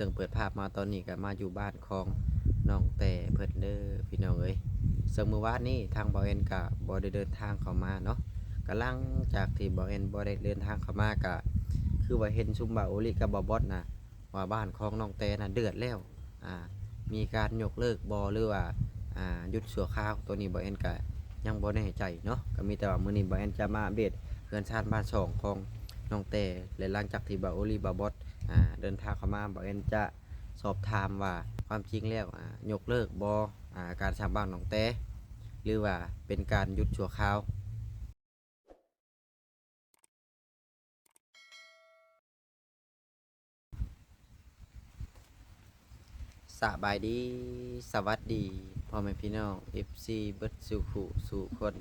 ซึ่งเปิดภาพมาตอนนี้ก็มาอยู่บ้านของน้องแต่เพิ่นเด้อพี่น้องเอ้ยซึ่งเมื่อวานนี้ทางบ่าวเอ็นก็บ่ได้เดินทางเข้ามาเนาะกำลังจากที่บ่าวเอ็นบ่ได้เดินทางเข้ามาก็คือว่าเห็นซุมบ่าวโอลิกับบ่าวบอสน่ะว่าบ้านของน้องแต่น่ะเดือดแล้วอ่ามีการยกเลิกบ่หรือว่าหยุดชั่วคราวตัวนี้บ่าวเอ็นก็ยังบ่แน่ใจเนาะก็มีแต่ว่ามื้อนี้บ่าวเอ็นจะมาอัปเดตเฮือนชาติบ้านช่องของน้องแต่และหลังจากที่บ่าวโอลิบ่าวบอสเดินทางเข้ามาบ่าวเอ็นจะสอบถามว่าความจริงแล้วยกเลิกบ่การสร้างบ้านน้องแต่หรือว่าเป็นการหยุดชั่วคราวสบายดีสวัสดีพ่อแม่พี่น้อง FC เบิดสู่ผู้สู่คน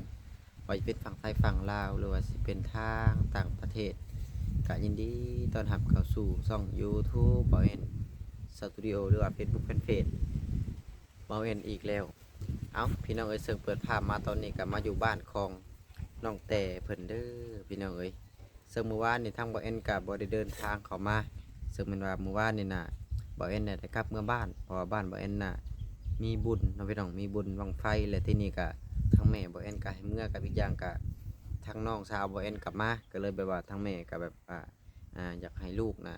ว่าจะเป็นฝั่งไทยฝั่งลาวหรือว่าสิเป็นทางต่างประเทศก็ยินดีต้อนรับเข้าสู่ช่อง YouTube บ่าวเอ็นสตูดิโอหรือว่า Facebook Fanpage บ่าวเอ็นอีกแล้วเอาพี่น้องเอ้ยเสิร์ฟเปิดภาพมาตอนนี้ก็มาอยู่บ้านของน้องแต่เพิ่นเด้อพี่น้องเอ้ยซึ่งเมื่อวานนี่ทางบ่าวเอ็นก็บ่ได้เดินทางเข้ามาซึ่งแม่นว่าเมื่อวานนี่น่ะบ่าวเอ็นเนี่ยได้กลับเมื่อบ้านเพราะว่าบ้านบ่าวเอ็นน่ะมีบุญน้องพี่น้องมีบุญบั้งไฟและที่นี่ก็ทางแม่บ่าวเอ็นก็ให้เมื่อกับอีกอย่างก็ทางน้องสาวบ่าวเอ็นกลับมาก็เลยแบบว่าทางแม่ก็แบบอยากให้ลูกน่ะ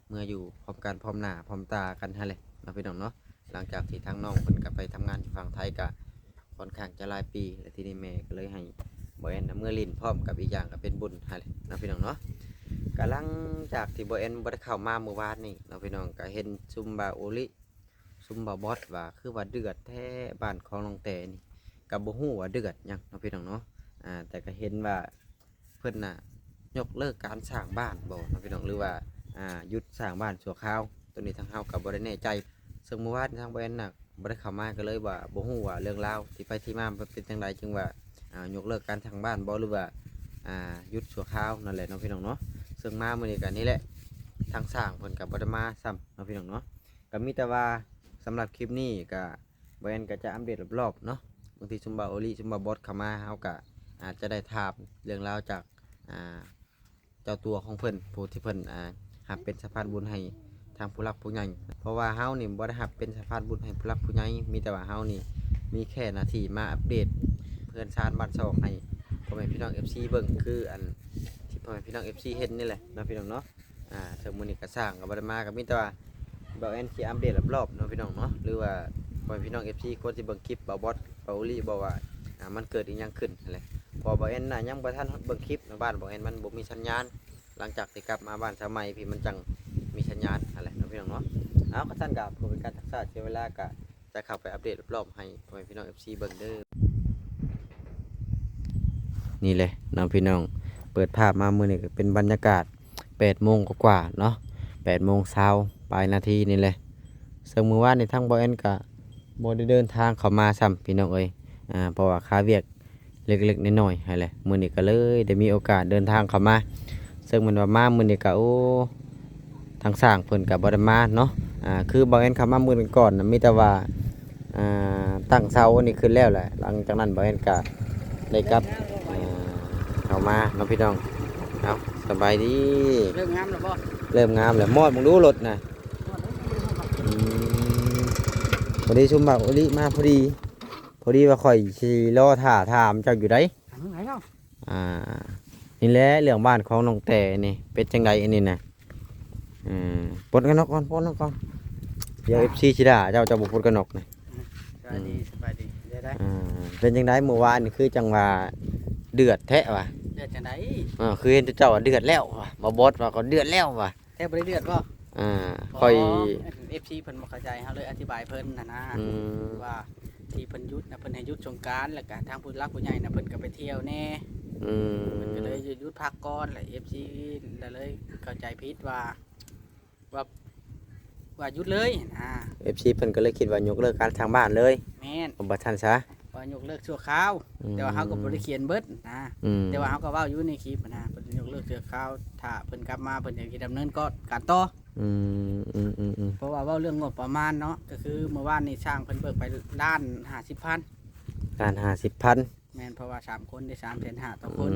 เมื่ออยู่พร้อมกันพร้อมหน้าพร้อมตากันหั่นแหละน้องพี่น้องเนาะหลังจากที่ทางน้องเพิ่นก็ไปทำงานที่ฝั่งไทยก็ค่อนข้างจะหลายปีและที่นี่แม่ก็เลยให้บ่าวเอ็นน่ะเมื่อลิ้นพร้อมกับอีกอย่างก็เป็นบุญหั่นแหละน้องพี่น้องเนาะ กำลังจากที่บ่เอ็นบ่ได้เข้ามาเมื่อวานนี่เราพี่น้องก็เห็นซุมบาโอลิซุมบาบอสว่าคือว่าเดือดแท้บ้านของน้องแต่นี่ก็บ่ฮู้ว่าเดือดหยังเราพี่น้องเนาะแต่ก็เห็นว่าเพิ่นน่ะยกเลิกการสร้างบ้านบ่เราพี่น้องหรือว่าหยุดสร้างบ้านชั่วคราวตัวนี้ทางเฮาก็บ่ได้แน่ใจซึ่งเมื่อวานทางบ่เอ็นน่ะบ่ได้เข้ามาก็เลยว่าบ่ฮู้ว่าเรื่องราวที่ไปที่มามันเป็นจังไดจึงว่ายกเลิกการสร้างบ้านบ่หรือว่าหยุดชั่วคราวนั่นแหละเนาะพี่น้องเนาะ ซึ่งมามื้อนี้กันนี่แหละทางสร้างเพิ่นกับบ่ได้มาซ้ำเนาะพี่น้องเนาะก็มีแต่ว่าสำหรับคลิปนี้ก็บ่แม่นก็จะอัปเดตรอบๆเนาะบางทีซุมบาโอลิซุมบาบอสเข้ามาเฮาก็อาจจะได้ถามเรื่องราวจากอ่าเจ้าตัวของเพิ่นผู้ที่เพิ่นรับเป็นสะพานบุญให้ทางผู้หลักผู้ใหญ่เพราะว่าเฮานี่บ่ได้รับเป็นสะพานบุญให้ผู้หลักผู้ใหญ่มีแต่ว่าเฮานี่มีแค่หน้าที่มาอัปเดตเพื่อนชาติบ้านช่องให้พ่อแม่พี่น้อง FC เบิ่งคืออัน ที่พ่อแม่พี่น้อง FC เห็นนี่แหละนะพี่น้องเนาะเทอมมื้อนี้ก็สร้างก็บ่ได้มาก็มีแต่ว่าบ่าวแอนสิอัปเดตรอบๆเนาะพี่น้องเนาะหรือว่าพ่อแม่พี่น้อง FC คนที่เบิ่งคลิปบ่าวบอสบ่าวลี่บอกว่ามันเกิดอีหยังขึ้นนั่นแหละพอบ่าวแอนน่ะยังบ่ทันเบิ่งคลิปบ้านบ่าวแอนมันบ่มีสัญญาณหลังจากที่กลับมาบ้านสมัยพี่มันจังมีสัญญาณนั่นแหละเนาะพี่น้องเนาะเอาก็ท่านก็เพื่อเป็นการทักษะเสียเวลาก็จะเข้าไปอัปเดตรอบๆให้พ่อแม่พี่น้อง FC เบิ่งเด้อนี่แหละน้องพี่น้อง เปิดภาพมามื้อนี้ก็เป็นบรรยากาศ8 โมงกว่าๆเนาะ8 โมงเช้าปลายนาทีนี่แหละซึ่งมื้อวานนี้ทางบ่เอ็นก็บ่ได้เดินทางเข้ามาซ้ำพี่น้องเอ้ยเพราะว่าค่าเวียกเล็กๆน้อยๆให้แหละมื้อนี้ก็เลยได้มีโอกาสเดินทางเข้ามาซึ่งมันว่ามามื้อนี้ก็โอ้ทางสร้างเพิ่นก็บ่ได้มาเนาะคือบ่เอ็นเข้ามามื้อก่อนน่ะมีแต่ว่าตั้งเสาอันนี้ขึ้นแล้วแหละหลังจากนั้นบ่เอ็นก็ได้กลับเข้ามาเนาะพี่น้องเอาสบายดีเริ่มงามแล้วบ่เริ่มงามแล้วมอดมึงรู้รถนะอืมพอดีชุมบักพอดีมาพอดีว่าข่อยสิรอท่าถามเจ้าอยู่ไดทางไหนเนาะอ่านี่แหละเรื่องบ้านของน้องแต่นี่เป็นจังไดอันนี้นะปลดกันนกก่อนปลดกันก่อนเดี๋ยว FC สิด่าเจ้าบ่ปลดกันนกนะสบายดีได้เป็นจังไดเมื่อวานนี่คือจังว่าเดือดแท้ว่ะเดือดจังได๋คือเห็นเจ้าเดือดแล้วว่ะบ่บดว่าก็เดือดแล้วว่ะแต่บ่ได้เดือดบ่ค่อย FC เพิ่นบ่เข้าใจเฮาเลยอธิบายเพิ่นนะว่าที่เพิ่นหยุดนะเพิ่นให้หยุดสงกรานต์แล้วก็ทางผู้หลักผู้ใหญ่น่ะเพิ่นก็ไปเที่ยวแน่เพิ่นก็เลยหยุดพักก่อนแล้ว FC เลยเข้าใจผิดว่าหยุดเลยFC เพิ่นก็เลยคิดว่ายกเลิกการทางบ้านเลยแม่นบ่ทันซะว่ายกเลิกชั่วคราวแต่ว่าเฮาก็บ่ได้เขียนเบิดแต่ว่าเฮาก็เว้าอยู่ในคลิปนะเพิ่นยกเลิกชั่วคราวถ้าเพิ่นกลับมาเพิ่นจะดำเนินการต่อเพราะว่าเว้าเรื่องงบประมาณเนาะก็คือเมื่อวานนี้ช่างเพิ่นเบิกไปล้าน50,000ล้าน50,000แม่นเพราะว่า3คนได้350,000ต่อคน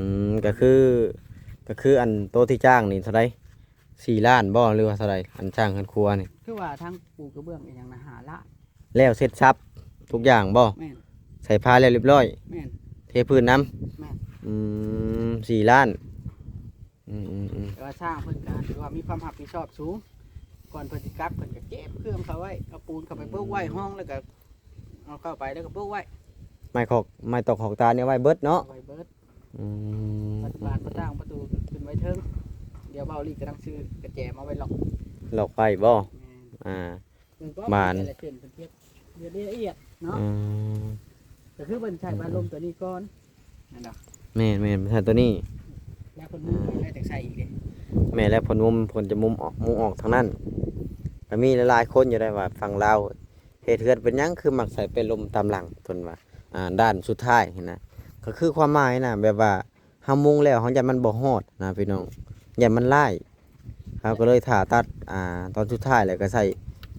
ก็คืออันโตที่จ้างนี่เท่าใด 4 ล้านบ่หรือว่าเท่าใดอันสร้างเรือนครัวนี่ คือว่าทั้งปูกระเบื้องอีกอย่างนะ5 ล้าน แล้วเสร็จทรัพย์ทุกอย่างบ่ แม่น ใส่ผ้าแล้วเรียบร้อย แม่น เทพื้นน้ แม่น ำ4 ล้านแต่ว่าสร้างเพิ่นก็ถือว่ามีความรับผิดชอบสูงก่อนเพิ่นสิกลับเพิ่นก็เก็บเครื่องเขาไว้เอาปูนเข้าไปปลูกไว้ห้องแล้วก็เอาเข้าไปแล้วก็ปลูกไว้ ไม้ตอกหอกตาเนี่ยไว้เบิดเนาะ เอาไว้เบิด อืม ปัจจุบันประตั้งประตูขึ้นไว้เทิงเดี๋ยวเบาลีกำลังซื้อกระแจมาไว้ล็อก หลอกไฟบ่อ่า บ้าน แต่ละเส้นเป็นเทียบเรียบละเอียดเนาะ อืม ก็คือเพิ่นใช้บานลมตัวนี้ก่อนนั่นดอก แม่นใช่ตัวนี้ แล้วคนมือแล้วแต่ใส่อีกเด้ แม่และผลผลจะมุมออกทางนั้นก็มีหลายๆคนอยู่ได้ว่าฝั่งลาวเฮ็ดเฮือนเป็นหยังคือมักใส่เป็นลมตามหลังเพิ่นว่าด้านสุดท้ายเห็นนะก็คือความหมายนะแบบว่าเฮามุงแล้วเฮาอย่ามันบ่ฮอดนะพี่น้องอย่ามันลายเขาก็เลยถ่าตัดตอนสุดท้ายแล้วก็ใส่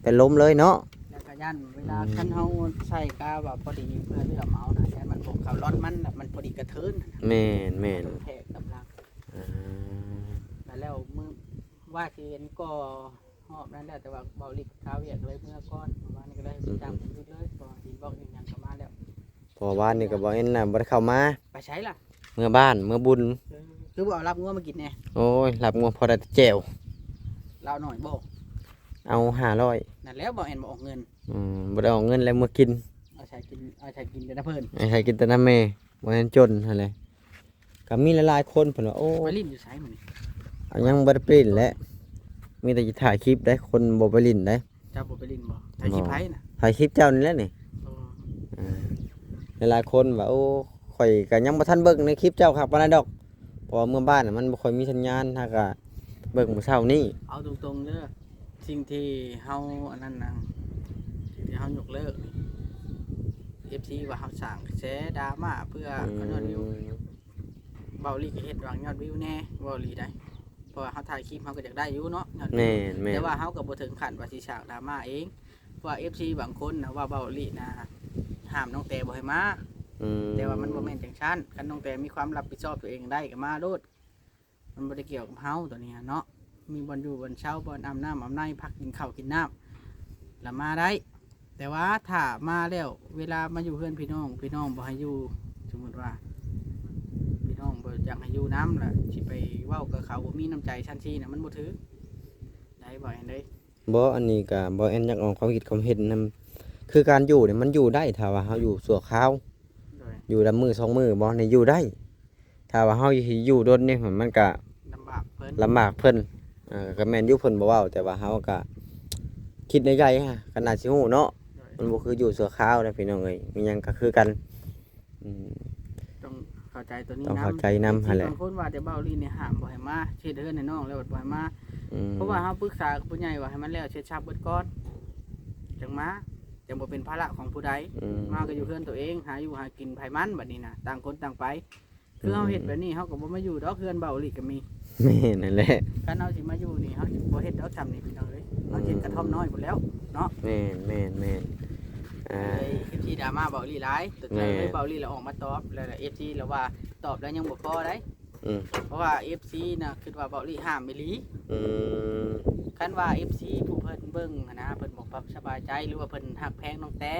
เป็นลมเลยเนาะ แล้วก็ยันเวลาคันเฮาใส่กาว่าพอดีเพื่อเลือกเอานะยันมันบกเข้าร้อนมันน่ะมันพอดีกระเทิน แม่น แทกกำลัง อ่า แล้วมือว่าสิเห็นก็หอบนั่นแหละแต่ว่าเบาลีกเท้าเวียกเลยเมื่อก่อนประมาณนี้ก็ได้จำผมเลยพอดีบอกอย่างนั้นก็มาแล้ว เพอว่านนี่ก็บ่เห็นน่ะบ่ได้เข้ามา ไปใช้ล่ะ เมื่อบ้านเมื่อบุญ คือบ่เอารับงัวมากินแน่ โอ้ยรับงัวพอได้แต่แจ่ว เราหน่อยบ่ เอา500 นั่นแล้วบ่เห็นบ่ออกเงิน บ่ได้เอาเงินแล้วมากิน เอาใช้กินแต่น้ำเพิ่น ไอ้ใครกินแต่น้ำแม่บ่แม่นจนหั่นแหละก็มีหลายๆคนเพิ่นว่าโอ้ ไปลิ้นอยู่ไสมื้อนี้ อันยังบ่ได้ปริ้นแหละมีแต่จะถ่ายคลิปได้คนบ่ไปลิ้นได้ เจ้าบ่ไปลิ้นบ่ไทยขี้ไผน่ะ ถ่ายคลิปเจ้านี่แหละนี่ เออ หลายๆคนว่าโอ้ข่อยก็ยังบ่ทันเบิ่งในคลิปเจ้าคักปานใดดอกเพราะว่าเมื่อบ้านน่ะมันบ่ค่อยมีสัญญาณถ้าก็เบิ่งมื้อเช้านี้ เอาตรงๆเด้อสิ่งที่เฮาอันนั้นน่ะที่เฮายกเลิกนี่ FC ว่าเฮาสร้างกระแสดราม่าเพื่อเอายอดวิวเบาลีก็เฮ็ดหวังยอดวิวแน่เบาลีได้เพราะว่าเฮาถ่ายคลิปเฮาก็อยากได้อยู่เนาะยอดวิ แม่ วน แม่น แต่ว่าเฮาก็บ่ถึงขั้นว่าสิสร้างดราม่าเองว่า FC บางคนนะว่าเบาลีนะห้ามน้องแต่บ่ให้มา แต่ว่ามันบ่แม่นจังซั่นคันน้องแต่มีความรับผิดชอบตัวเองได้ก็มาโลดมันบ่ได้เกี่ยวกับเฮาตัวนี้เนาะมีบ่อนอยู่บ่อนเช้าบ่อนอาบน้ำอาบในพักกินข้าวกินน้ำแล้วมาได้ แต่ว่าถ้ามาแล้วเวลามาอยู่เพื่อนพี่น้องบ่ให้อยู่สมมุติว่าพี่น้องบ่อยากให้อยู่น้ำล่ะสิไปเว้ากับเขาบ่มีน้ำใจชั้นชี้น่ะมันบ่ถือได้บ่เห็นเด้ บ่อันนี้ก็บ่แอนอยากออกความคิดความเห็นนำคือการอยู่เนี่ยมันอยู่ได้ถ้าว่าเฮาอยู่ชั่วคราว โดย อยู่ละมื้อ2มื้อบ่นี่อยู่ได้ ถ้าว่าเฮาอยู่โดนนี่มันก็ ลำบากเพิ่น ลำบากเพิ่นก็แม่นอยู่เพิ่นบ่เว้าแต่ว่าเฮาก็คิดในใจฮะขนาดสิฮู้เนาะ โดย มันบ่คืออยู่ชั่วคราวนะพี่น้องเอ้ยมีหยังก็คือกันอืม ต้องเข้าใจตัวนี้ ต้อง นำ เข้าใจนำหั่นแหละ บางคนว่าแต่เบ้าลีเนี่ยห้ามบ่ให้มาเฮ็ดเฮือนให้น้องแล้วบ่ให้มา อืม เพราะว่าเขาปรึกษากับผู้ใหญ่ว่าให้มันแล้วเช็ดชับเบิดก้อนจังมาจังบ่เป็นภาระของผู้ใด อืม มาก็อยู่เพื่อนตัวเองหาอยู่หากินไผมันบัดนี้นะต่างคนต่างไป คือเขาเฮ็ดแบบนี้เขาก็บ่มาอยู่ดอกเพื่อนเบาหลีก็มี แม่นนั่นแหละ คันเอาสิมาอยู่นี่เขาสิบ่เฮ็ดดอกจำนี่พี่น้องเอ้ยเขาเฮ็ดกระท่อมน้อยหมดแล้วเนาะ แม่นอ่า ไอ้ FT ดราม่าเบาหลีหลายแต่ แม่ เลยเบาหลีแล้วออกมาตอบแล้ว FT แล้วว่าตอบแล้วยังบ่พอได้ อืม เพราะว่า FC น่ะคิดว่าเบาหลีห้ามไปหลี อืม คันว่า FC ผู้เพิ่นเบิ่งหั้นนะเพิ่นบอกว่าสบายใจหรือว่าเพิ่นฮักแพงน้องแต่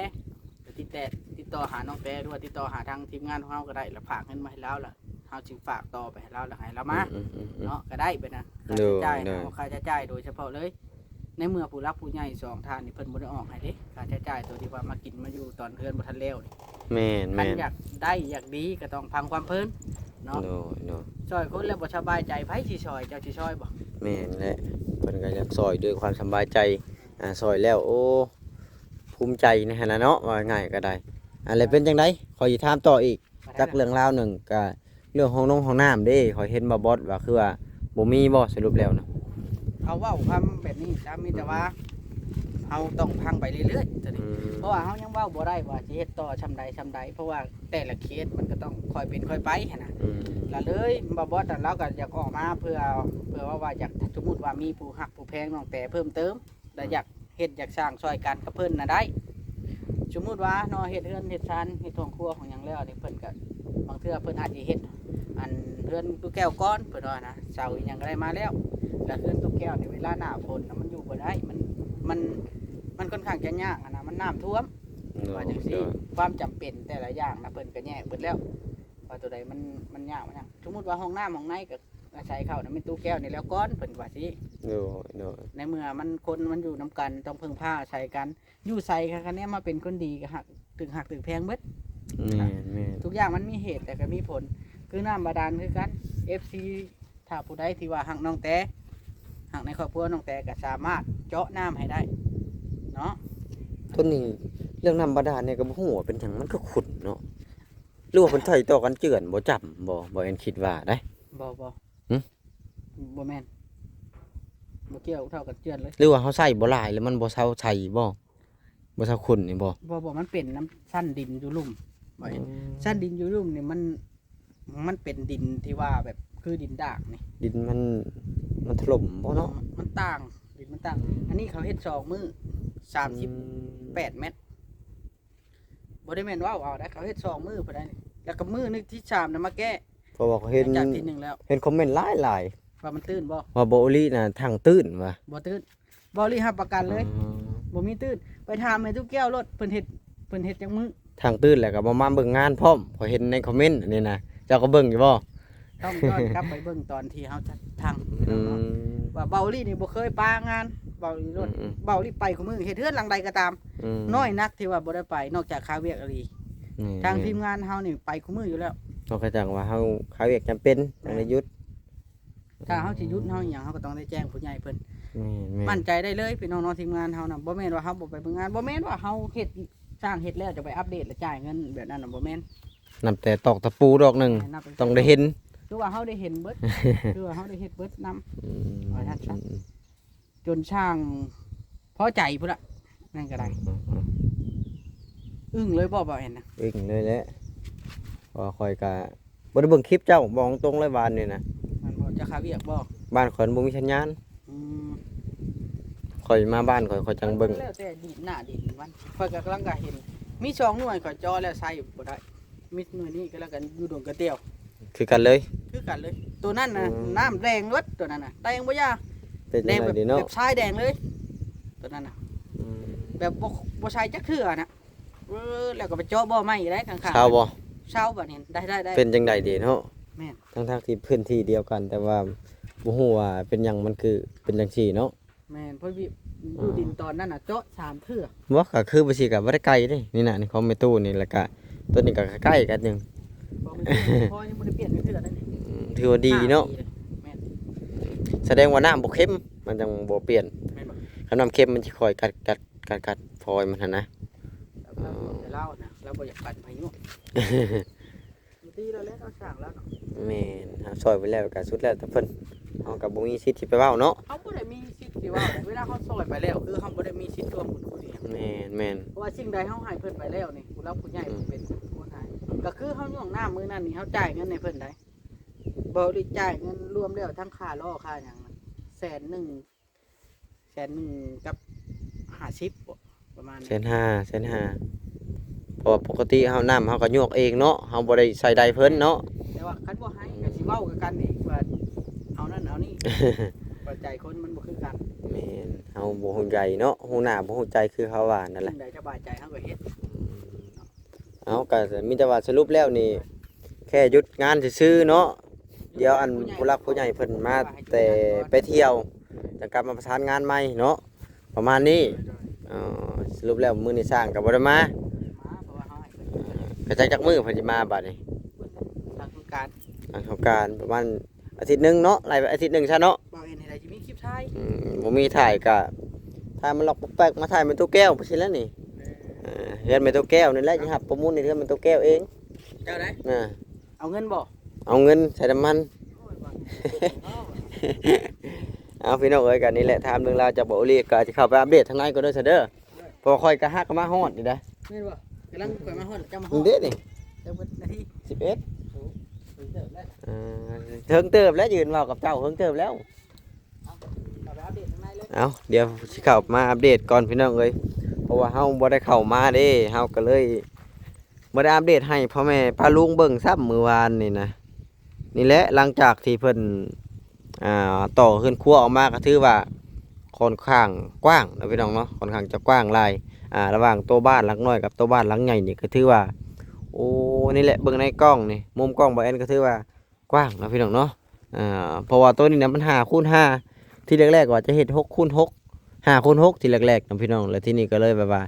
ติดต่อหาน้องแต่หรือว่าติดต่อหาทางทีมงานของเฮาก็ได้แล้วฝากเงินมาให้เราล่ะเฮาจึงฝากต่อไปให้เราแล้วให้เรามา อืม เนาะก็ได้ไปนะค่า โด ใช้ ย จ่าย โดย เอาค่าใช้จ่ายโดยเฉพาะเลย ในเมื่อผู้รักผู้ใหญ่สองท่านนี่เพิ่นบ่ได้ออกให้เด้ค่าใช้จ่ายตัวที่ว่ามากินมาอยู่ตอนเพื่อนบ่ทันแล้วนี่ แม่น คัน แม่น อยากได้อยากดีก็ต้องพังความเพิ่นเนาะ โดย ช่วยคนแล้วบ่สบายใจไผสิช่วยเจ้าสิช่วยบ่ แม่นแหละเพิ่นก็อยากซอยด้วยความสำบายใจซอยแล้วโอ้ภูมิใจนะฮะเนาะว่าง่ายก็ได้อะไรเป็นจังไดขอสิถามต่ออีกจักเรื่องราวหนึงก็เรื่องห้องน้ำเด้ขอยเห็นบ่บอสว่าคือว่าบ่มีบ่สรุปแล้วนะ เขาเว้าความแบบนี้จ้ามีแต่ว่าเฮาต้องพังไปเรื่อยๆตัวนี้ เพราะว่าเฮายังเว้าบ่ได้ว่าสิเฮ็ดต่อชำใดเพราะว่าแต่ละเคสมันก็ต้องค่อยเป็นค่อยไปหันน่ะ แล้วเลยบ่บอสนั่นเราก็อยากออกมาเพื่อว่าอยากสมมุติว่ามีผู้ฮักผู้แพงน้องแต่เพิ่มเติมแล้วอยากเฮ็ดอยากสร้างซอยกันกับเพิ่นน่ะได้สมมุติว่าเนาะเฮ็ดเฮือนเฮ็ดชานเฮ็ดท้องครัวของหยังแล้วนี่เพิ่นก็บางเทื่อเพิ่นอาจสิเฮ็ดอันเฮือนตู้แก้วก้อนเพิ่นว่านะเสาอีหยังก็ได้มาแล้ว ก็เขื่อนตุ๊กแก้วในเวลาหน้าฝนน่ะมันอยู่บ่ได้มันมันค่อนข้างจะยากอะนะมันน้ำท่วมว่าจังซี่ความจำเป็นแต่ละอย่างนะเพิ่นก็แยกเบิดแล้วว่าตัวใดมันยากมันหยังสมมุติว่าห้องน้ำห้องในก็อาศัยเข้านะเป็นตู้แก้วนี่แล้วก่อนเพิ่นว่าสิ โดย ในเมื่อมันคนมันอยู่นำกันต้องพึ่งพาอาศัยกันอยู่ใส่คันนี้มาเป็นคนดีก็หักถึงแพงเบิด แม่น ทุกอย่างมันมีเหตุแต่ก็มีผลคือน้ำบาดาลคือกัน FC ถ้าผู้ใดที่ว่าหักน้องแต่หักในครอบครัวน้องแต่ก็สามารถเจาะน้ำให้ได้เนาะ ต้นนี้เรื่องน้ำบาดาลเนี่ยก็บ่ฮู้ว่าเป็นหยังมันก็ขุ่นเนาะหรือว่าเพิ่นไถต่อกันเจือนบ่จำบ่เอ็นคิดว่าได้ บ่ หึ บ่แม่นบ่เกี่ยวเท่ากับเจือนเลย หรือว่าเฮาใส่บ่หลายแล้วมันบ่เซาใส่บ่เซาขุ่นนี่บ่ บ่มันเป็นน้ำชั้นดินอยู่ลุ่มบ่เห็นชั้นดินอยู่ลุ่มนี่มันเป็นดินที่ว่าแบบคือดินดากนี่ ดินมันถล่มบ่เนาะ มันต่างดินมันต่างอันนี้เขาเฮ็ด2มื้อ38 เมตรบ่ได้แม่นว่าเอาได้เขาเฮ็ด2มื้อพุ่นได้นี่แล้วก็มื้อนึงที่3น่ะมาแก้ เพราะว่าเขาเห็น จากที่1แล้ว เห็นคอมเมนต์หลาย ว่ามันตื้นบ่ ๆว่าบ่โอลีน่ะทางตื้นว่ะ บ่ตื้นบ่รีรับประกันเลยบ่มีตื้นไปถามแม่ทุกแก้วรถเพิ่นเฮ็ดจังมื้อ ทางตื้นแล้วก็บ่มาเบิ่งงานพร้อมพอเห็นในคอมเมนต์อันนี้นะเจ้าก็เบิ่งอยู่บ่ ต้องย้อนกลับไปเบิ่งตอนที่เฮาจะทาง อืม ว่าเบาลี่นี่บ่เคยปางานเบาลี่รถเบาลี่ไปของมือเฮ็ดเฮือนหลังใดก็ตาม น้อยนักที่ว่าบ่ได้ไปนอกจากคาเวียกอะไรทางทีมงานเฮานี่ไปของมืออยู่แล้ว นอกจากว่าเฮาขาเวียกจำเป็นต้องได้หยุด ถ้าเฮาสิหยุดเฮาอิหยังเฮาก็ต้องได้แจ้งผู้ใหญ่เพิ่น แม่ มั่ น นใจได้เลยพี่น้องๆทีมงานเฮาน่ะบ่แม่นว่าเฮาบ่ไปเบิ่งงานบ่แม่นว่าเฮาเฮ็ดสร้างเฮ็ดแล้วจะไปอัปเดตแล้วจ่ายเงินแบบนั้นน่ะบ่แม่น นับแต่ตอกตะปูดอกหนึงต้องได้เห็น คือว่าเฮาได้เห็นเบิด คือว่าเฮาได้เฮ็ดเบิดนํว่าท่านซะจนช่างพอใจพุ่นล่ะนั่นก็ได้อึ้งเลยบ่เห็นนะ วิ่งเลยแหละพอคอยก็บ่ได้เบิ่งคลิปเจ้าบอกตรงเลยบ้านนี่นะ มันบ่จะคาเวียกบ่ บ้านข่อยบ่มีสัญญาณ อืม ข่อยมาบ้านข่อยจังเบิ่ง แล้วแต่ดินหน้าดินมันข่อยก็กำลังก็เห็นมี2หน่วยข่อยจอแล้วใช้บ่ได้มีหน่วยนี้ก็แล้วกันอยู่ดงกระเตียว คือกันเลย คือกันเลย ตัวนั้นน่ะน้ำแดงเบิดตัวนั้นน่ะแดงบ่ยา เป็น แด จั ง ง แบ ได บ ดีเนาะ แบบทรายแดงเลย ตัวนั้นน่ะ อืม แบบบ่ใช้จักเทื่อน่ะแล้วก็ไปเจาะบ่อไม้ได้ข้างๆ ชาวบ่ เช้าบัดนี้ได้ เป็นจังไดดีเนาะ แม่น ทั้งๆที่พื้นที่เดียวกัน แต่ว่าบ่ฮู้ว่าเป็นหยังมันคือเป็นจังซี่เนาะ แม่นเพราะวิอยู่ดินตอนนั้นน่ะเจาะ3เทื่อ บ่ก็คือบ่สิก็บ่ได้ไกลเด้นี่น่ะนี่ของแม่ตู้นี่แล้วก็ตัวนี้ก็ใกล้ๆกันนึง บ่มีพอยังบ่ได้เปลี่ยนจักเทื่อได้นี่ ถือว่าดีเนาะ แม่น แสดงว่าน้ำบ่เค็มมันจังบ่เปลี่ยน แม่นบ่ คันน้ำเค็มมันสิคอยกัดพลอยมันหั่นนะ แล้วแต่เราน่ะเราบ่อยากปั่นพายุตีเราแล้วเราสร้างแล้วเนาะ แม่นหาซอยไปแล้วก็สุดแล้วแต่เพิ่นเฮาก็บ่มีสิทธิ์ที่ไปเว้าเนาะ เขาบ่ได้มีสิทธิ์ที่ว่าเวลาเขาซอยไปแล้วคือเขาบ่ได้มีสิทธิ์ร่วมบุญคุณอีหยัง แม่น เพราะว่าสิ่งใดเขาให้เพิ่นไปแล้วนี่ผู้รับผู้ใหญ่เป็นคนให้ก็คือเขาย่วงหน้ามื้อนั้นนี่เขาจ่ายเงินให้เพิ่นได้บ่ได้จ่ายเงินรวมแล้วทั้งค่าล่อค่าหยังน่ะ100,000กับ50บ่ประมาณ 150,000เพราะว่าปกติเฮาน้ำเฮาก็ยวกเองเนาะเฮาบ่ได้ใส่ใดเพิ่นเนาะ แต่ว่าคันบ่ให้ก็สิเว้ากันอีกว่าเอานั่นเอานี่ ปัจจัยคนมันบ่คือกัน แม่นเฮาบ่ฮู้ใจเนาะฮู้หน้าบ่ฮู้ใจคือเขาว่านั่นแหละ สิ่งใดสบายใจเขาก็เฮ็ด เอาก็มีแต่ว่าสรุปแล้วนี่แค่หยุดงานซื่อๆเนาะเดี๋ยวอันผู้รักผู้ใหญ่เพิ่นมาแต่ไปเที่ยวจะกลับมาประสานงานใหม่เนาะประมาณนี้สรุปแล้วมื้อนี้สร้างก็บ่ได้มา มาเพราะว่าเขาให้เพิ่น ก็จักจักมื้อเพิ่นสิมาบัดนี้ หลังสงกรานต์ หลังสงกรานต์ประมาณอาทิตย์หนึงเนาะไล่ไปอาทิตย์หนึงซะเนาะ บ่เห็นให้ได้สิมีคลิปถ่าย บ่มีถ่ายก็ถ่ายมันล็อกแป๊กๆมาถ่ายเป็นตัวแก้วไปสิแล้วนี่เฮือนเป็นตัวแก้วนี่แหละสิครับประมูลนี่เฮือนเป็นตัวแก้วเอง เจ้าได้ น่ะ เอาเงินบ่ เอาเงินใส่น้ำมัน เอาพี่น้องเอ้ยกันนี่แหละถามเรื่องราวจากบ่อลีก็จะเข้าไปอัปเดตทางในก็เด้อซะเด้อเพอค่อยก็ฮักก็มาฮอดนี่ได้ แม่นบ่กำลังข่อยมาฮอดจะมาฮอ นี่ ด เด้นี่ เจ้าเบิดนาที 11 เติบแล้ว เฮิงเติบแล้วยืนเว้ากับเจ้าเฮิงเติบแล้ว เอาไปอัปเดตข้างในเลย เอาเดี๋ยวสิเข้ามาอัปเดตก่อนพี่น้องเอ้ยเพราะว่าเฮาบ่ได้เข้ามาเด้เฮาก็เลยบ่ได้อัปเดตให้พ่อแม่ป้าลุงเบิ่งซ้ำมื้อวานนี่นะนี่แหละหลังจากที่เพิ่น ต่อขึ้นครัวออกมาก็ถือว่าค่อนข้างกว้างนะพี่น้องเนาะค่อนข้างจะกว้างหลายระหว่างตัวบ้านหลังน้อยกับตัวบ้านหลังใหญ่นี่ก็ถือว่าโอ้นี่แหละเบิ่งในกล้องนี่มุมกล้องบ่แอนก็ถือว่ากว้างนะพี่น้องเนาะเพราะว่าตัวนี้เนี่ยมัน5x5ที่แรกๆว่าจะเฮ็ด6x6 5x6ที่แรกๆนะพี่น้องแล้วที่นี่ก็เลยแบบว่า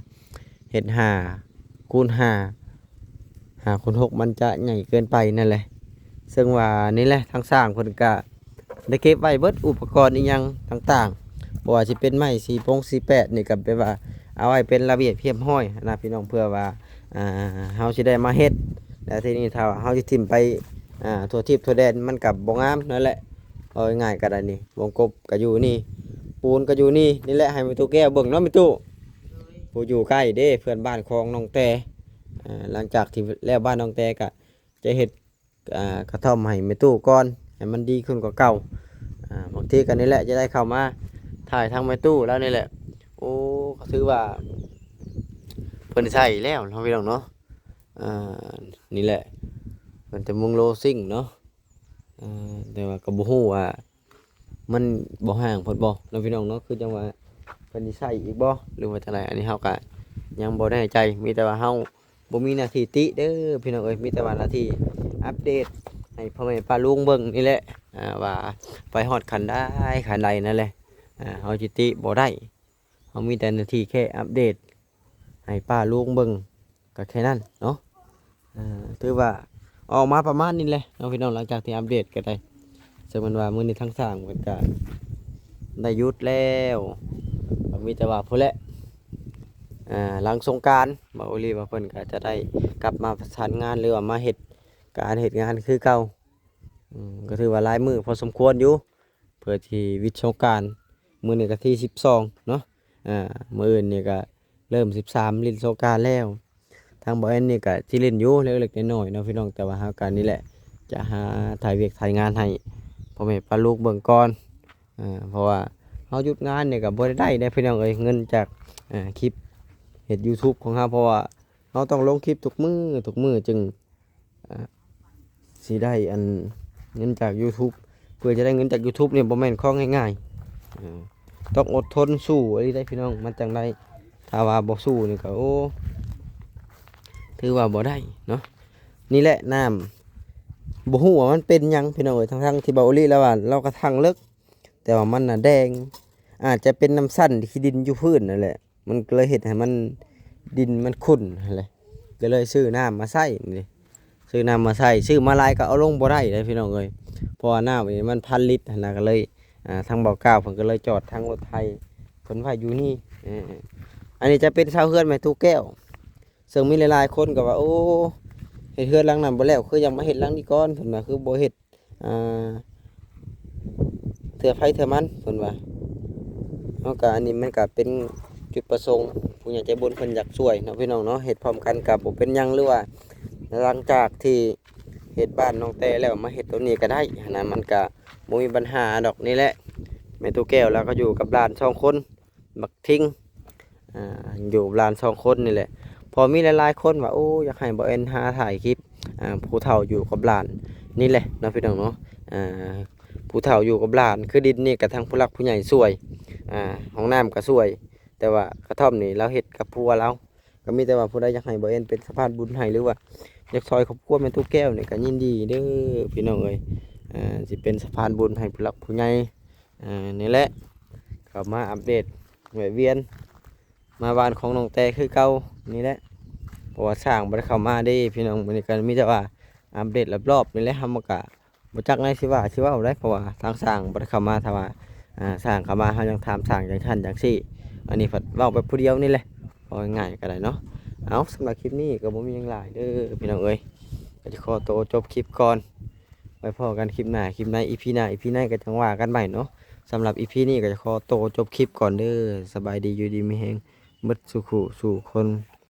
เฮ็ด5x6มันจะใหญ่เกินไปนั่นแหละซึ่งว่านี่แหละทางสร้างเพิ่นก็ได้เก็บไว้เบิดอุปกรณ์อีหยังต่างๆบ่ว่าสิเป็นไม้48นี่ก็แปลว่าเอาไว้เป็นระเบียบเรียบร้อยนะพี่น้องเพื่อว่าเฮาสิได้มาเฮ็ดแล้วทีนี้ถ้าเฮาสิทิ่มไปทั่วทิพย์ทั่วแดนมันก็บ่งามนั่นแหละเอาง่ายๆก็ได้นี่วงกบก็อยู่นี่ปูนก็อยู่นี่นี่แหละให้แม่ตู้แก้วเบิ่งเนาะแม่ตู้ผู้อยู่ใกล้เด้เพื่อนบ้านของน้องแต่หลังจากที่แล้วบ้านน้องแต่ก็จะเฮ็ดกระท่อมให้แม่ตู้ก่อนให้มันดีขึ้นกว่าเก่าบางทีกันนี่แหละจะได้เข้ามาถ่ายทางแม่ตู้แล้วนี่แหละโอ้ก็ถือว่าเพิ่นใช้แล้วเนาะพี่น้องเนาะนี่แหละมันจะมุงโลซิ่งเนาะแต่ว่าก็บ่ฮู้ว่ามันบ่ห่างเพิ่นบ่เนาะพี่น้องเนาะคือจังว่าเพิ่นสิใช้อีกบ่หรือว่าจังไดอันนี้เฮาก็ยังบ่แน่ใจมีแต่ว่าเฮาบ่มีหน้าที่ติเด้อพี่น้องเอ้ยมีแต่ว่าหน้าที่อัปเดตให้พ่อแม่ป้าลุงเบิ่งนี่แหละว่าไปฮอดขันได้ขันใดนั่นแหละเฮาสิติบ่ได้เฮามีแต่หน้าที่แค่อัปเดตให้ป้าลุงเบิ่งก็แค่นั้นเนาะถือว่าออกมาประมาณนี้แหละน้องพี่น้องหลังจากที่อัปเดตก็ได้ซึ่งมันว่ามื้อนี้ทั้งสร้างเพิ่นก็ได้หยุดแล้วมีแต่ว่าพุ่นแหละหลังสงกรานต์บ่โอลีว่าเพิ่นก็จะได้กลับมาประสานงานหรือว่ามาเฮ็ดการเฮ็ดงานคือเก่าก็ถือว่าหลายมื้อพอสมควรอยู่เพื่อที่วิทย์สงกรานต์มื้อนี้ก็ที่12เนาะมื้ออื่นนี่ก็เริ่ม13ลิ้นสงกรานต์แล้วทางบ่แอนนี่ก็สิเล่นอยู่เล็กๆน้อยๆเนาะพี่น้องแต่ว่าหาการนี่แหละจะหาถ่ายเวียกถ่ายงานให้พ่อแม่ป้าลูกเบิ่งก่อนเพราะว่าเฮาหยุดงานเนี่ยก็บ่ได้พี่น้องเอ้ยเงินจากคลิปเฮ็ด YouTube ของเฮาเพราะว่าเฮาต้องลงคลิปทุกมื้อจึงสิได้อันเงินจาก YouTube เพื่อจะได้เงินจาก YouTube เนี่ยบ่แม่นของง่ายๆต้องอดทนสู้อะไรได้พี่น้องมันจังได้ถ้าว่าบ่สู้นี่ก็โอ้ถือว่าบ่ได้เนาะนี่แหละน้ำบ่ฮู้ว่ามันเป็นหยังพี่น้องเอ้ยทั้งที่เบาลี่แล้วว่าเราก็ทั้งเลิกแต่ว่ามันน่ะแดงอาจจะเป็นน้ำสั่นที่ดินอยู่พื้นนั่นแหละมันก็เลยเฮ็ดให้มันดินมันขุ่นนั่นแหละก็เลยซื้อน้ำมาใส่นี่ซื้อน้ำมาใส่ซื้อมาหลายก็เอาลงบ่ได้เลยพี่น้องเอ้ยเพราะว่าน้ำนี่มัน1,000 ลิตรนะก็เลยทางเบาก้าวเพิ่นก็เลยจอดทางรถไทยเพิ่นไว้อยู่นี่อันนี้จะเป็นชาวเฮือนแม่ตู้แก้วซึ่งมีหลายๆคนก็ว่าโอ้เฮ็ดเฮือนหลังนั้นบ่แล้วคือยังมาเฮ็ดหลังนี้ก่อนเพิ่นว่าคือบ่เฮ็ดเทื่อไผเทื่อมันเพิ่นว่าเฮาก็อันนี้มันก็เป็นจุดประสงค์ผู้ใหญ่ใจบุญเพิ่นอยากช่วยเนาะพี่น้องเนาะเฮ็ดพร้อมกันกับบ่เป็นหยังหรือว่าหลังจากที่เฮ็ดบ้านน้องแต่แล้วมาเฮ็ดตัวนี้ก็ได้นะมันก็บ่มีปัญหาดอกนี่แหละแม่ตู้แก้วแล้วก็อยู่กับหลาน2คนบักทิ้งอยู่หลาน2คนนี่แหละพอมีหลายๆคนว่าโอ้อยากให้บ่แอนหาถ่ายคลิปผู้เฒ่าอยู่กับหลานนี่แหละเนาะพี่น้องเนาะผู้เฒ่าอยู่กับหลานคือดินนี่กับทางผู้หลักผู้ใหญ่ช่วยห้องน้ำก็ช่วยแต่ว่ากระท่อมนี่เราเฮ็ดกับผัวเราก็มีแต่ว่าผู้ใดอยากให้บ่แอนเป็นสะพานบุญให้หรือว่าอยากซอยครอบครัวแม่ตู้แก้วนี่ก็ยินดีเด้อพี่น้องเอ้ยสิเป็นสะพานบุญให้ผู้หลักผู้ใหญ่นี่แหละเข้ามาอัปเดตแวะเวียนมาบ้านของน้องแต่คือเก่านี่แหละเพราะว่าสร้างบ่ได้เข้ามาได้พี่น้องมันก็มีแต่ว่าอัปเดตรอบๆนี่แหละเฮามันก็บ่จักไงสิว่าได้เพราะว่าทางสร้างบ่ได้เข้ามาถ้าว่าสร้างเข้ามาเฮายังถามสร้างจังซั่นจังซี่อันนี้เพิ่นเว้าไปผู้เดียวนี่แหละเอาง่ายๆก็ได้เนาะเอาสำหรับคลิปนี้ก็บ่มีหยังหลายเด้อพี่น้องเอ้ยก็สิขอตัวจบคลิปก่อนไว้พอกันคลิปหน้าEP หน้าก็จังว่ากันใหม่เนาะสำหรับ EP นี้ก็จะขอตัวจบคลิปก่อนเด้อสบายดีอยู่ดีมีแฮงหมดสุขุสู่คน